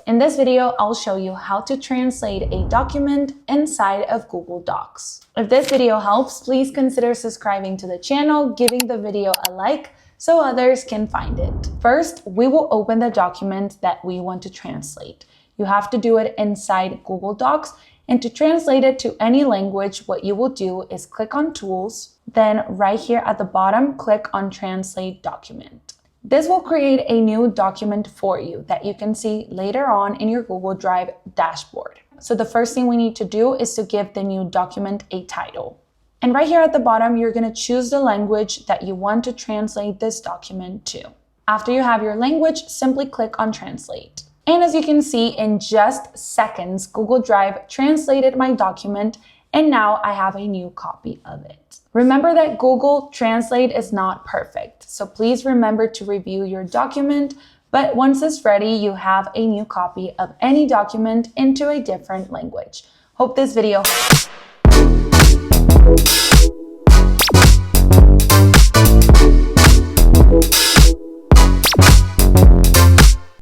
In this video, I'll show you how to translate a document inside of Google Docs. If this video helps, please consider subscribing to the channel, giving the video a like so others can find it. First, we will open the document that we want to translate. You have to do it inside Google Docs, and to translate it to any language, what you will do is click on Tools, then right here at the bottom, click on Translate Document. This will create a new document for you that you can see later on in your Google Drive dashboard. So the first thing we need to do is to give the new document a title. And right here at the bottom, you're going to choose the language that you want to translate this document to. After you have your language, simply click on Translate. And as you can see, in just seconds, Google Drive translated my document, and now I have a new copy of it. Remember that Google Translate is not perfect, so please remember to review your document, but once it's ready, you have a new copy of any document into a different language. Hope this video helped.